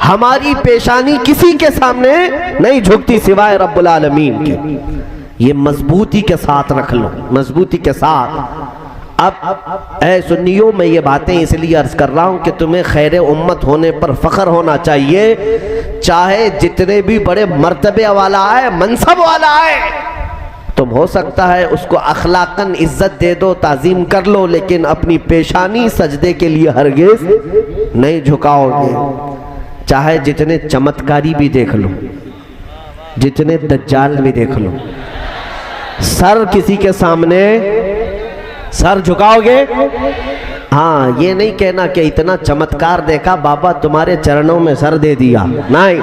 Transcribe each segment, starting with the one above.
हमारी पेशानी किसी के सामने नहीं झुकती सिवाय रब्बुल आलमीन के। ये मजबूती के साथ रख लो, मजबूती के साथ। अब ऐ सुन्नियों, मैं ये बातें इसलिए अर्ज कर रहा हूं कि तुम्हें खैर उम्मत होने पर फख्र होना चाहिए। चाहे जितने भी बड़े मर्तबे वाला आए, मनसब वाला आए, तुम हो सकता है उसको अखलाकन इज्जत दे दो, ताजीम कर लो, लेकिन अपनी पेशानी सजदे के लिए हरगिज नहीं झुकाओगे। चाहे जितने चमत्कारी भी देख लो, जितने दज्जाल भी देख लो, सर किसी के सामने सर झुकाओगे? हाँ, ये नहीं कहना कि इतना चमत्कार देखा बाबा तुम्हारे चरणों में सर दे दिया, नहीं।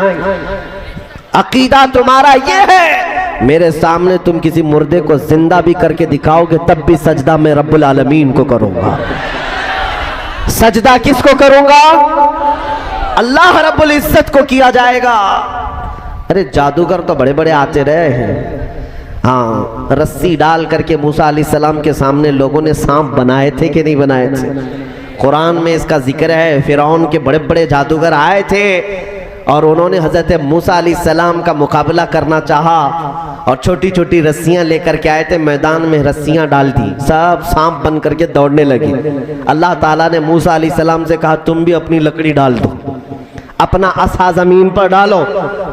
अकीदा तुम्हारा ये है, मेरे सामने तुम किसी मुर्दे को जिंदा भी करके दिखाओगे तब भी सजदा मैं रब्बुल आलमीन को करूंगा। सजदा किसको करूंगा? अल्लाह रब्बुल इज्जत को किया जाएगा। अरे जादूगर तो बड़े बड़े आते रहे हैं। हाँ, रस्सी डाल करके मूसा अलैहिस्सलाम के सामने लोगों ने सांप बनाए थे कि नहीं बनाए थे? कुरान में इसका जिक्र है। फिरौन के बड़े बड़े जादूगर आए थे और उन्होंने हजरत मूसा अलैहिस्सलाम का मुकाबला करना चाहा और छोटी छोटी रस्सियां लेकर के आए थे, मैदान में रस्सियां डाल दी, सब सांप बन करके दौड़ने लगे। अल्लाह ताला ने मूसा अलैहिस्सलाम से कहा तुम भी अपनी लकड़ी डाल दो, अपना असा जमीन पर डालो।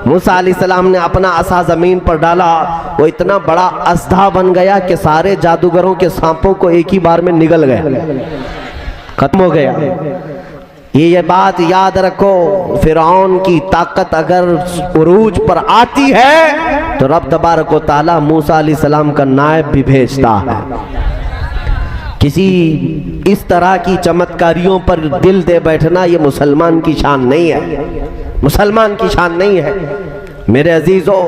मूसा अलैहिस्सलाम ने अपना असा जमीन पर डाला, वो इतना बड़ा अस्धा बन गया कि सारे जादूगरों के सांपों को एक ही बार में निगल गया, खत्म हो गया। ये बात याद रखो, फिरौन की ताकत अगर उरूज पर आती है तो रब तबारक व तआला मूसा अलैहिस्सलाम का नायब भी भेजता है। किसी इस तरह की चमत्कारियों पर दिल दे बैठना ये मुसलमान की शान नहीं है, मुसलमान की शान नहीं है। मेरे अजीजों,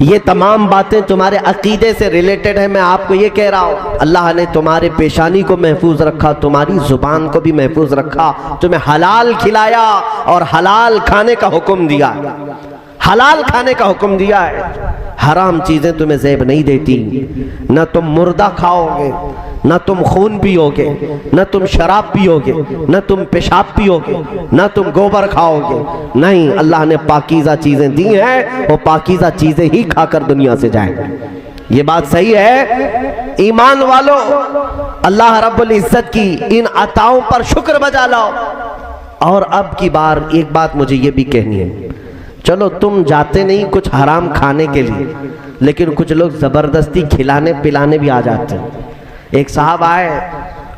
ये तमाम बातें तुम्हारे अकीदे से रिलेटेड है। मैं आपको ये कह रहा हूँ, अल्लाह ने तुम्हारे पेशानी को महफूज रखा, तुम्हारी जुबान को भी महफूज रखा, तुम्हें हलाल खिलाया और हलाल खाने का हुक्म दिया, हलाल खाने का हुक्म दिया है। हराम चीजें तुम्हें ज़ेब नहीं देती। न तुम मुर्दा खाओगे, न तुम खून पियोगे, न तुम शराब पियोगे, न तुम पेशाब पियोगे, न तुम गोबर खाओगे। नहीं, अल्लाह ने पाकीज़ा चीजें दी हैं, वो पाकीज़ा चीजें ही खाकर दुनिया से जाएंगे। ये बात सही है। ईमान वालों, अल्लाह रब्बुल इज्जत की इन अताओं पर शुक्र बजा लाओ। और अब की बार एक बात मुझे ये भी कहनी है, चलो तुम जाते नहीं कुछ हराम खाने के लिए, लेकिन कुछ लोग जबरदस्ती खिलाने पिलाने भी आ जाते हैं। एक साहब आए,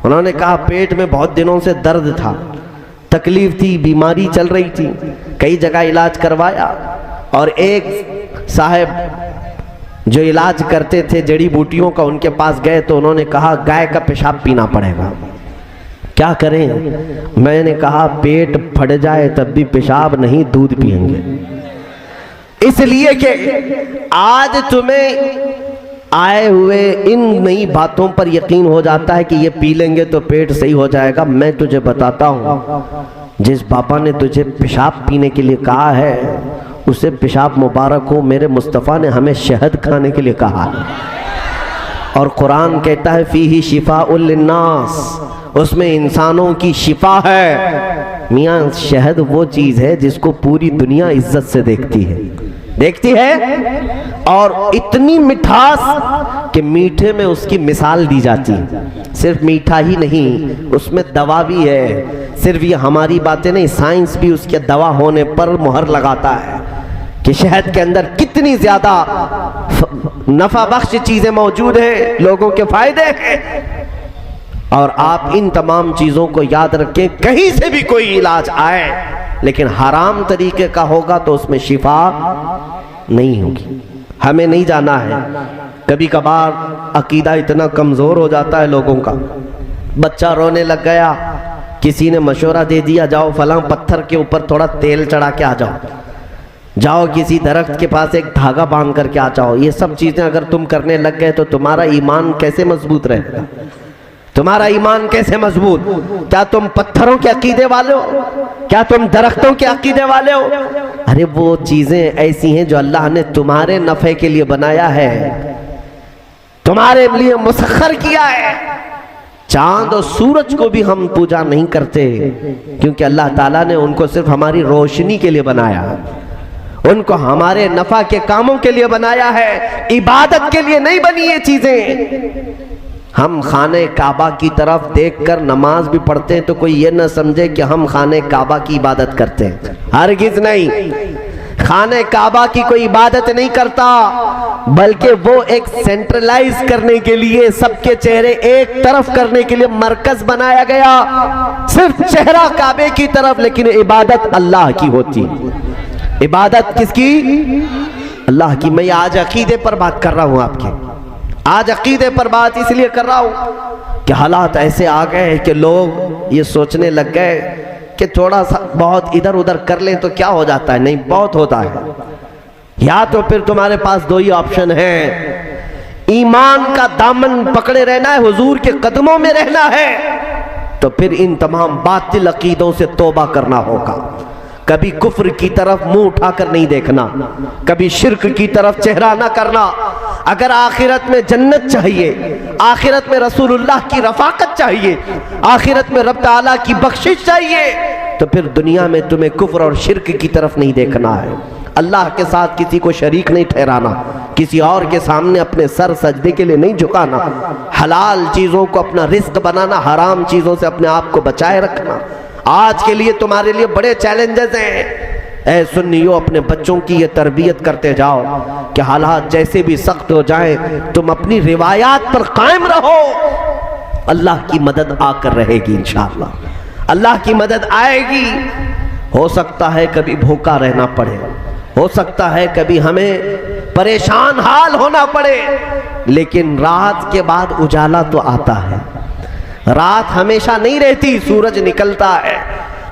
उन्होंने कहा पेट में बहुत दिनों से दर्द था, तकलीफ थी, बीमारी चल रही थी, कई जगह इलाज करवाया और एक साहब जो इलाज करते थे जड़ी बूटियों का, उनके पास गए तो उन्होंने कहा गाय का पेशाब पीना पड़ेगा। क्या करें? मैंने कहा पेट फट जाए तब भी पेशाब नहीं, दूध पिएंगे। इसलिए कि आज तुम्हें आए हुए इन नई बातों पर यकीन हो जाता है कि ये पी लेंगे तो पेट सही हो जाएगा। मैं तुझे बताता हूँ, जिस बाबा ने तुझे पेशाब पीने के लिए कहा है उसे पेशाब मुबारक हो। मेरे मुस्तफ़ा ने हमें शहद खाने के लिए कहा है और कुरान कहता है फीही शिफाउल लिन्नास, उसमें इंसानों की शिफा है। मियाँ, शहद वो चीज है जिसको पूरी दुनिया इज्जत से देखती है और इतनी मिठास कि मीठे में उसकी मिसाल दी जाती है। सिर्फ मीठा ही नहीं, उसमें दवा भी है। सिर्फ ये हमारी बातें नहीं, साइंस भी उसके दवा होने पर मुहर लगाता है कि शहद के अंदर कितनी ज्यादा नफा बख्श चीजें मौजूद हैं, लोगों के फायदे हैं। और आप इन तमाम चीजों को याद रखें, कहीं से भी कोई इलाज आए लेकिन हराम तरीके का होगा तो उसमें शिफा नहीं होगी। हमें नहीं जाना है। कभी कभार अकीदा इतना कमजोर हो जाता है लोगों का, बच्चा रोने लग गया, किसी ने मशवरा दे दिया जाओ फलां पत्थर के ऊपर थोड़ा तेल चढ़ा के आ जाओ, जाओ किसी दरख्त के पास एक धागा बांध करके आ जाओ। ये सब चीजें अगर तुम करने लग गए तो तुम्हारा ईमान कैसे मजबूत रहेगा? तुम्हारा ईमान कैसे मजबूत? क्या तुम पत्थरों के अकीदे वाले हो? क्या तुम दरख्तों के अकीदे वाले हो? अरे वो चीजें ऐसी हैं जो अल्लाह ने तुम्हारे नफे के लिए बनाया है, तुम्हारे लिए मुसख्खर किया है। चांद और सूरज को भी हम पूजा नहीं करते, क्योंकि अल्लाह ताला ने उनको सिर्फ हमारी रोशनी के लिए बनाया, उनको हमारे नफा के कामों के लिए बनाया है, इबादत के लिए नहीं बनी ये चीजें। हम खाने काबा की तरफ देखकर नमाज भी पढ़ते हैं तो कोई ये ना समझे कि हम खाने काबा की इबादत करते हैं, हरगिज़ नहीं। खाने काबा की कोई इबादत नहीं करता, बल्कि वो एक सेंट्रलाइज करने के लिए, सबके चेहरे एक तरफ करने के लिए मरकज बनाया गया, सिर्फ चेहरा काबे की तरफ, लेकिन इबादत अल्लाह की होती। इबादत किसकी? अल्लाह की। मैं आज अकीदे पर बात कर रहा हूं आपके, आज अकीदे पर बात इसलिए कर रहा हूं कि हालात ऐसे आ गए कि लोग ये सोचने लग गए कि थोड़ा सा बहुत इधर उधर कर लें तो क्या हो जाता है। नहीं, बहुत होता है। या तो फिर तुम्हारे पास दो ही ऑप्शन है, ईमान का दामन पकड़े रहना है, हुजूर के कदमों में रहना है, तो फिर इन तमाम बातिल अकीदों से तौबा करना होगा। कभी कुफ्र की तरफ मुंह उठाकर नहीं देखना, कभी शिर्क की तरफ चेहरा ना करना। अगर आखिरत में जन्नत चाहिए, आखिरत में रसूलुल्लाह की रफाकत चाहिए, आखिरत में रब ताला की बख्शिश चाहिए, तो फिर दुनिया में तुम्हें कुफ्र और शिर्क की तरफ नहीं देखना है। अल्लाह के साथ किसी को शरीक नहीं ठहराना, किसी और के सामने अपने सर सजदे के लिए नहीं झुकाना, हलाल चीज़ों को अपना रिस्क बनाना, हराम चीज़ों से अपने आप को बचाए रखना। आज के लिए तुम्हारे लिए बड़े चैलेंजेस हैं। ऐ सुन्नियों, अपने बच्चों की ये तरबियत करते जाओ कि हालात जैसे भी सख्त हो जाएं, तुम अपनी रिवायात पर कायम रहो। अल्लाह की मदद आकर रहेगी इंशाअल्लाह, अल्लाह की मदद आएगी। हो सकता है कभी भूखा रहना पड़े, हो सकता है कभी हमें परेशान हाल होना पड़े, लेकिन रात के बाद उजाला तो आता है। रात हमेशा नहीं रहती, सूरज निकलता है।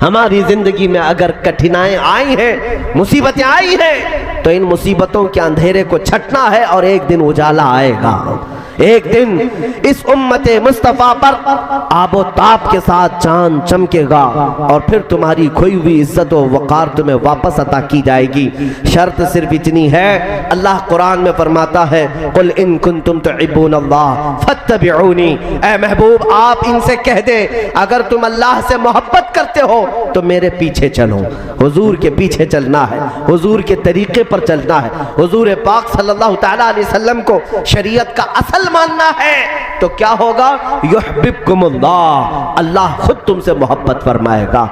हमारी जिंदगी में अगर कठिनाई आई हैं, मुसीबतें आई हैं, तो इन मुसीबतों के अंधेरे को छटना है और एक दिन उजाला आएगा। एक दिन इस उम्मते मुस्तफ़ा पर आबो ताब के साथ चांद चमकेगा और फिर तुम्हारी खोई हुई इज्जत व वक़ार तुम्हें वापस अता की जाएगी। शर्त सिर्फ इतनी है, अल्लाह कुरान में फरमाता है, कुल इन कुंतुम तुहिब्बूनल्लाह फत्तबिऊनी। ऐ महबूब, आप इनसे कह दे, अगर तुम अल्लाह से मोहब्बत करते हो तो मेरे पीछे चलो। हुजूर के पीछे चलना है, हुजूर के तरीके पर चलना है, हुजूर पाक सल्लल्लाहु तआला अलैहि वसल्लम को शरीयत का असल मानना है, तो क्या होगा? युहिब्बुकुमुल्लाह, अल्लाह खुद तुमसे मोहब्बत फरमाएगा।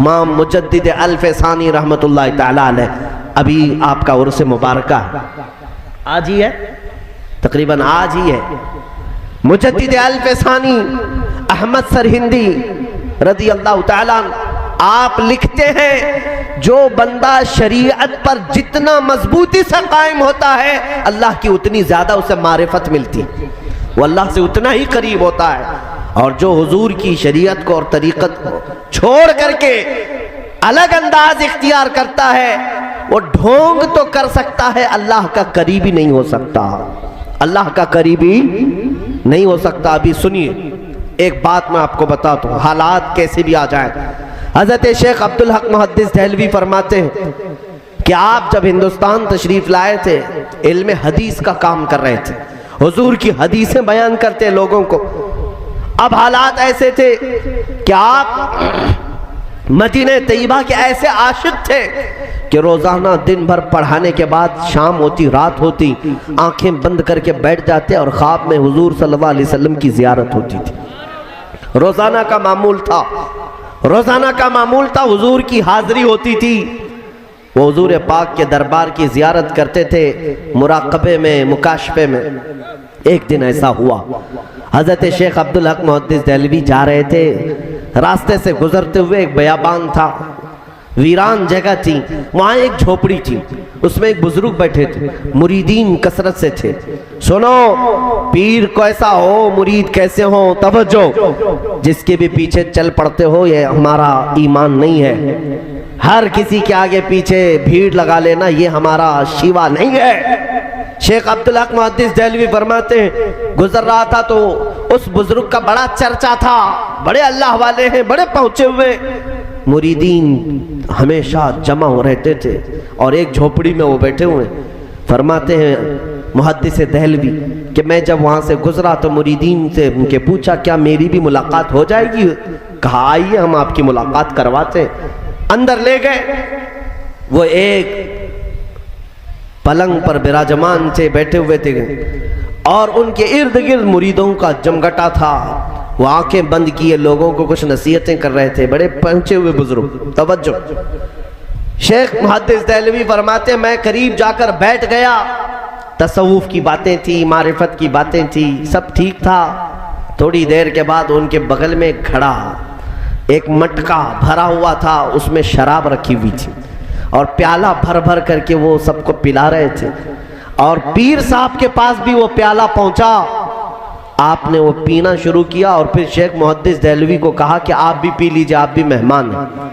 इमाम मुजद्दिद अल-फसानी रहमतुल्लाह तआला अलैह, अभी आपका उर्स मुबारका है, आज ही है, तकरीबन आज ही है। मुजद्दिद अल-फसानी अहमद सरहिंदी रज़ी अल्लाह तआला आप लिखते हैं, जो बंदा शरीयत पर जितना मजबूती से कायम होता है, अल्लाह की उतनी ज्यादा उसे मारिफत मिलती, वो अल्लाह से उतना ही करीब होता है। और जो हुजूर की शरीयत को और तरीक़त को छोड़ करके अलग अंदाज इख्तियार करता है, वो ढोंग तो कर सकता है, अल्लाह का करीबी नहीं हो सकता, अल्लाह का करीबी नहीं हो सकता। अभी सुनिए, एक बात मैं आपको बताता हूँ, हालात कैसे भी आ जाए। हज़रत शेख अब्दुल हक मुहद्दिस दहलवी फरमाते हैं कि आप जब हिंदुस्तान तशरीफ लाए थे, इल्म हदीस का काम कर रहे थे, हुजूर की हदीसें बयान करते लोगों को। अब हालात ऐसे थे कि आप मदीने तैयबा के ऐसे आशिक थे कि रोजाना दिन भर पढ़ाने के बाद शाम होती, रात होती, आंखें बंद करके बैठ जाते और ख्वाब में हुजूर सल्लल्लाहु अलैहि वसल्लम की जियारत होती थी। रोजाना का मामूल था, रोजाना का मामूल था, हुजूर की हाजिरी होती थी। वो हुजूर पाक के दरबार की जियारत करते थे, मुराकबे में, मुकाशफे में। एक दिन ऐसा हुआ, हजरत शेख अब्दुल हक मुहद्दिस दहलवी जा रहे थे, रास्ते से गुजरते हुए एक बयाबान था, वीरान जगह थी, वहाँ एक झोपड़ी थी, उसमें एक बुजुर्ग बैठे थे, मुरीदीन कसरत से थे। सुनो, पीर कैसा हो, मुरीद कैसे हो, तवज्जो, जिसके भी पीछे चल पड़ते हो ये हमारा ईमान नहीं है। हर किसी के आगे पीछे भीड़ लगा लेना ये हमारा शिवा नहीं है। शेख अब्दुल हक मुहद्दिस दहलवी फरमाते हैं, गुजर रहा था तो उस बुजुर्ग का बड़ा चर्चा था, बड़े अल्लाह वाले हैं, बड़े पहुंचे हुए। मुरीदीन हमेशा जमा हो रहते थे और एक झोपड़ी में वो बैठे हुए। फरमाते हैं मुहद्दिस दहलवी कि मैं जब वहाँ से गुजरा तो मुरीदीन से उनके पूछा क्या मेरी भी मुलाकात हो जाएगी। कहा आइए हम आपकी मुलाकात करवाते। अंदर ले गए। वो एक पलंग पर विराजमान थे, बैठे हुए थे और उनके इर्द गिर्द मुरीदों का जमघटा था। वो आंखें बंद किए लोगों को कुछ नसीहतें कर रहे थे। बड़े पहुंचे हुए बुजुर्ग, तवज्जो। शेख मुहद्दिस दहलवी फरमाते मैं करीब जाकर बैठ गया। तसव्वुफ की बातें थी, मारिफत की बातें थी, सब ठीक था। थोड़ी देर के बाद उनके बगल में खड़ा एक मटका भरा हुआ था, उसमें शराब रखी हुई थी और प्याला भर भर करके वो सबको पिला रहे थे। और पीर साहब के पास भी वो प्याला पहुंचा। आपने वो पीना शुरू किया और फिर शेख मुहद्दिस दहलवी को कहा कि आप भी पी लीजिए, आप भी मेहमान हैं।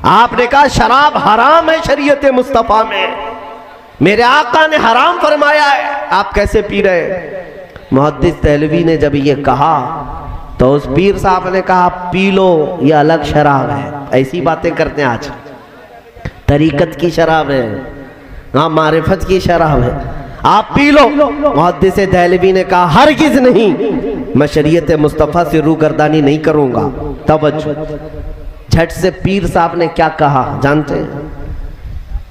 आपने कहा शराब हराम है शरीयत मुस्तफ़ा में, मेरे आका ने हराम फरमाया है, आप कैसे पी रहे। मुहद्दिस दहलवी ने जब ये कहा तो उस पीर साहब ने कहा पी लो, ये अलग शराब है। ऐसी बातें करते हैं आज, तरीकत की शराब है, हाँ मारिफत की शराब है, आप पी लो। मुहद्दिस दहलवी ने कहा हरगिज़ नहीं, मैं शरीयत मुस्तफ़ा से रूगर्दानी नहीं करूंगा। तवज्जो। झट से पीर साहब ने क्या कहा जानते हैं?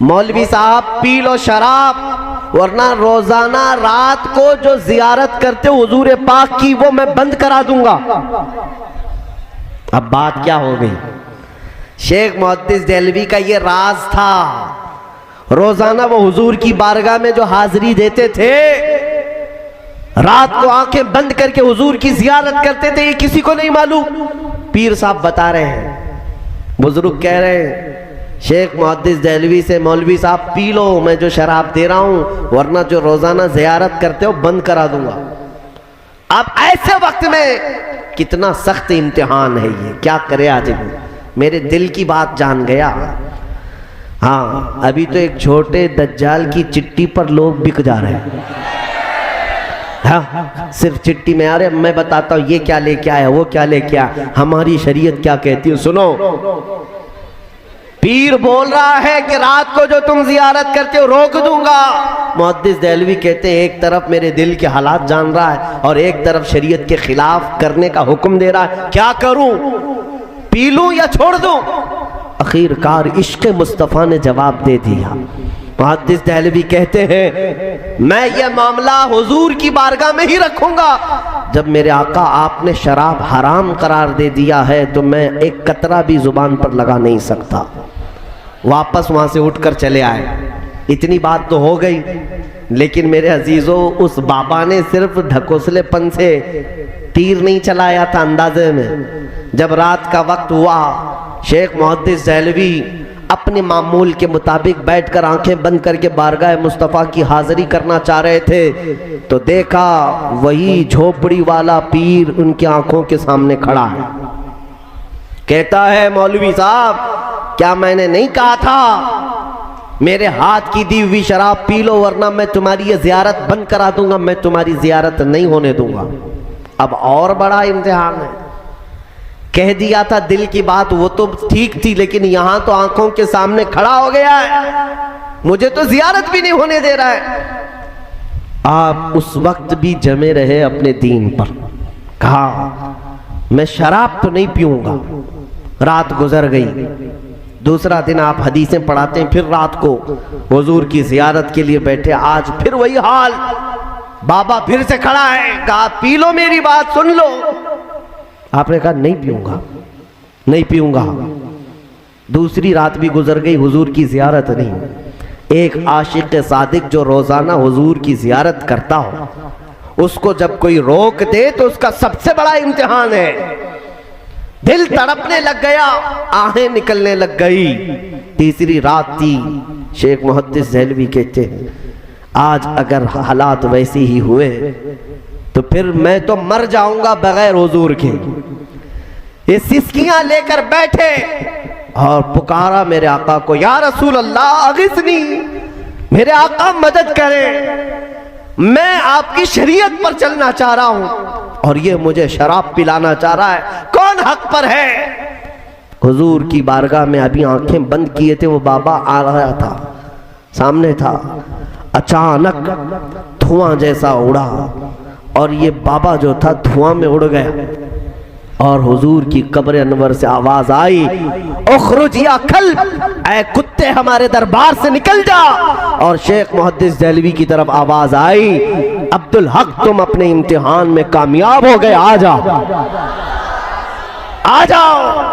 मौलवी साहब पी लो शराब, वरना रोजाना रात को जो जियारत करते हो हुजूर पाक की वो मैं बंद करा दूंगा। अब बात क्या हो गई? शेख मुहद्दिस दहलवी का ये राज था। रोजाना वो हुजूर की बारगाह में जो हाजिरी देते थे, रात को आंखें बंद करके हुजूर की जियारत करते थे, ये किसी को नहीं मालूम। पीर साहब बता रहे हैं, बुजुर्ग कह रहे हैं शेख मुहद्दिस दहलवी से मौलवी साहब पी लो, मैं जो शराब दे रहा हूं, वरना जो रोजाना जियारत करते हो बंद करा दूंगा। अब ऐसे वक्त में कितना सख्त इम्तिहान है ये, क्या करे आदमी। मेरे दिल की बात जान गया। हाँ, अभी तो एक छोटे दज्जाल की चिट्ठी पर लोग बिक जा रहे हैं। हाँ, सिर्फ चिट्ठी में आ रहे। मैं बताता हूँ ये क्या लेके आया, वो क्या लेके आया, हमारी शरीयत क्या कहती है। सुनो, पीर बोल रहा है कि रात को जो तुम जियारत करते हो रोक दूंगा। मुहद्दिस दहलवी कहते हैं एक तरफ मेरे दिल के हालात जान रहा है और एक तरफ शरीयत के खिलाफ करने का हुक्म दे रहा है, क्या करूं, पी लूं या छोड़ दूं। आखिरकार इश्क़ मुस्तफ़ा ने जवाब दे दिया। मुहद्दिस दहलवी कहते हैं मैं ये मामला हुजूर की बारगाह में ही रखूंगा। जब मेरे आका आपने शराब हराम करार दे दिया है तो मैं एक कतरा भी जुबान पर लगा नहीं सकता। वापस वहां से उठकर चले आए। इतनी बात तो हो गई, लेकिन मेरे अजीजों उस बाबा ने सिर्फ ढकोसलेपन से तीर नहीं चलाया था अंदाजे में। जब रात का वक्त हुआ, शेख मुहद्दिस दहलवी अपने मामूल के मुताबिक बैठकर आंखें बंद करके बारगाह मुस्तफ़ा की हाजिरी करना चाह रहे थे तो देखा वही झोपड़ी वाला पीर उनकी आंखों के सामने खड़ा है। कहता है मौलवी साहब क्या मैंने नहीं कहा था मेरे हाथ की दी हुई शराब पी लो वरना मैं तुम्हारी ये जियारत बंद करा दूंगा, मैं तुम्हारी जियारत नहीं होने दूंगा। अब और बड़ा इम्तिहान है। कह दिया था दिल की बात, वो तो ठीक थी, लेकिन यहां तो आंखों के सामने खड़ा हो गया है, मुझे तो जियारत भी नहीं होने दे रहा है। आप उस वक्त भी जमे रहे अपने दीन पर। कहा मैं शराब तो नहीं पीऊंगा। रात गुजर गई, दूसरा दिन आप हदीसें पढ़ाते हैं, फिर रात को हुजूर की जियारत के लिए बैठे। आज फिर वही हाल, बाबा फिर से खड़ा है। कहा पी लो, मेरी बात सुन लो। आपने कहा नहीं पीऊंगा, नहीं पीऊंगा। दूसरी रात भी गुजर गई, हुजूर की जियारत नहीं। एक आशिक सादिक जो रोजाना हुजूर की जियारत करता हो, उसको जब कोई रोक दे तो उसका सबसे बड़ा इम्तिहान है। दिल तड़पने लग गया, आहें निकलने लग गई। तीसरी रात थी। शेख मुहद्दिस दहलवी कहते हैं आज अगर हालात वैसे ही हुए तो फिर मैं तो मर जाऊंगा बगैर हुजूर के। ये सिसकियां लेकर बैठे और पुकारा मेरे आका को, या रसूल अल्लाह अगिस्नी, मेरे आका मदद करें, मैं आपकी शरीयत पर चलना चाह रहा हूं और ये मुझे शराब पिलाना चाह रहा है, कौन हक पर है। हुजूर की बारगाह में अभी आंखें बंद किए थे, वो बाबा आ रहा था, सामने था। अचानक धुआं जैसा उड़ा और ये बाबा जो था धुआं में उड़ गया। और हुजूर की कब्र अनवर से आवाज आई, उखरुज या कल्ब, ऐ कुत्ते हमारे दरबार से निकल जा। और शेख मुहद्दिस देहलवी की तरफ आवाज आई, अब्दुल हक तुम अपने इम्तिहान में कामयाब हो गए, आ जाओ आ जाओ।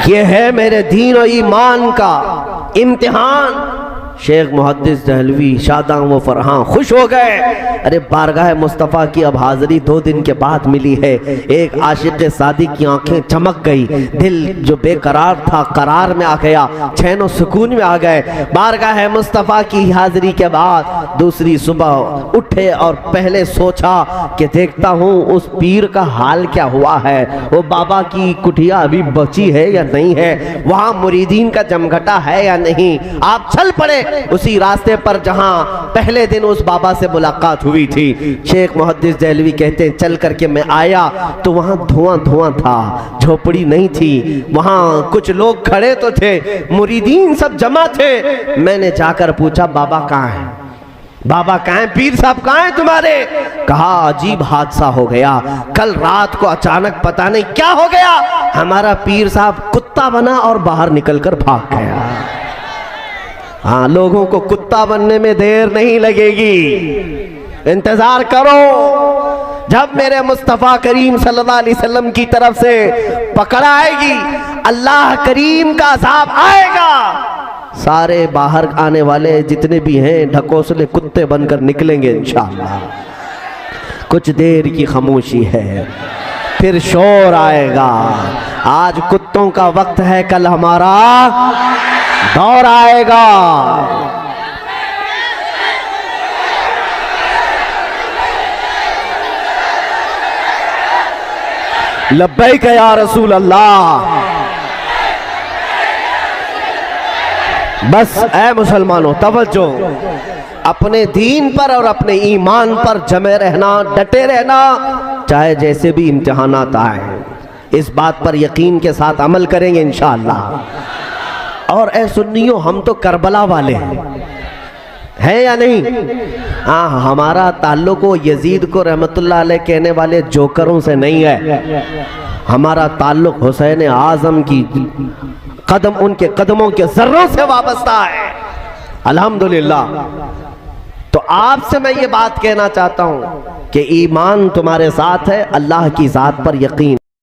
ये है मेरे दीन और ईमान का इम्तिहान। शेख मुहद्दिस देहलवी शादां व फरहां खुश हो गए। अरे बारगाह मुस्तफ़ा की अब हाज़िरी 2 दिन के बाद मिली है। एक आशिक़ सादी की आंखें चमक गई, दिल जो बेकरार था करार में आ गया, चैन और सुकून में आ गए। बारगाह मुस्तफ़ा की हाज़िरी के बाद दूसरी सुबह उठे और पहले सोचा कि देखता हूँ उस पीर का हाल क्या हुआ है, वो बाबा की कुटिया अभी बची है या नहीं है, वहाँ मुरीदीन का जमघटा है या नहीं। आप चल पड़े उसी रास्ते पर जहां पहले दिन उस बाबा से मुलाकात हुई थी। शेख मुहद्दिस देहलवी कहते हैं चल करके मैं आया तो वहां धुआं धुआं था, झोपड़ी नहीं थी, वहां कुछ लोग खड़े तो थे, मुरीदीन सब जमा थे। मैंने जाकर पूछा बाबा कहाँ है, बाबा कहाँ हैं, पीर साहब कहाँ हैं तुम्हारे। कहा अजीब हादसा हो गया, कल रात को अचानक पता नहीं क्या हो गया, हमारा पीर साहब कुत्ता बना और बाहर निकलकर भाग गया। हाँ, लोगों को कुत्ता बनने में देर नहीं लगेगी, इंतजार करो। जब मेरे मुस्तफ़ा करीम सल्लल्लाहु अलैहि वसल्लम की तरफ से पकड़ आएगी, अल्लाह करीम का अज़ाब आएगा, सारे बाहर आने वाले जितने भी हैं ढकोसले कुत्ते बनकर निकलेंगे इंशाअल्लाह। कुछ देर की खामोशी है, फिर शोर आएगा। आज कुत्तों का वक्त है, कल हमारा दौर आएगा। लब्बैक या रसूल अल्लाह। बस ऐ मुसलमानों तवज्जो, अपने दीन पर और अपने ईमान पर जमे रहना, डटे रहना, चाहे जैसे भी इम्तिहानात आए, इस बात पर यकीन के साथ अमल करेंगे इंशाअल्लाह। और ऐ सुन्नियों, हम तो करबला वाले हैं या नहीं? हाँ, हमारा ताल्लुक वो यजीद को रहमतुल्लाह अलैह कहने वाले जोकरों से नहीं है, हमारा ताल्लुक हुसैन आजम की कदम, उनके कदमों के जर्रों से वाबस्ता है अल्हम्दुलिल्लाह। तो आपसे मैं ये बात कहना चाहता हूँ कि ईमान तुम्हारे साथ है, अल्लाह की ज़ात पर यकीन।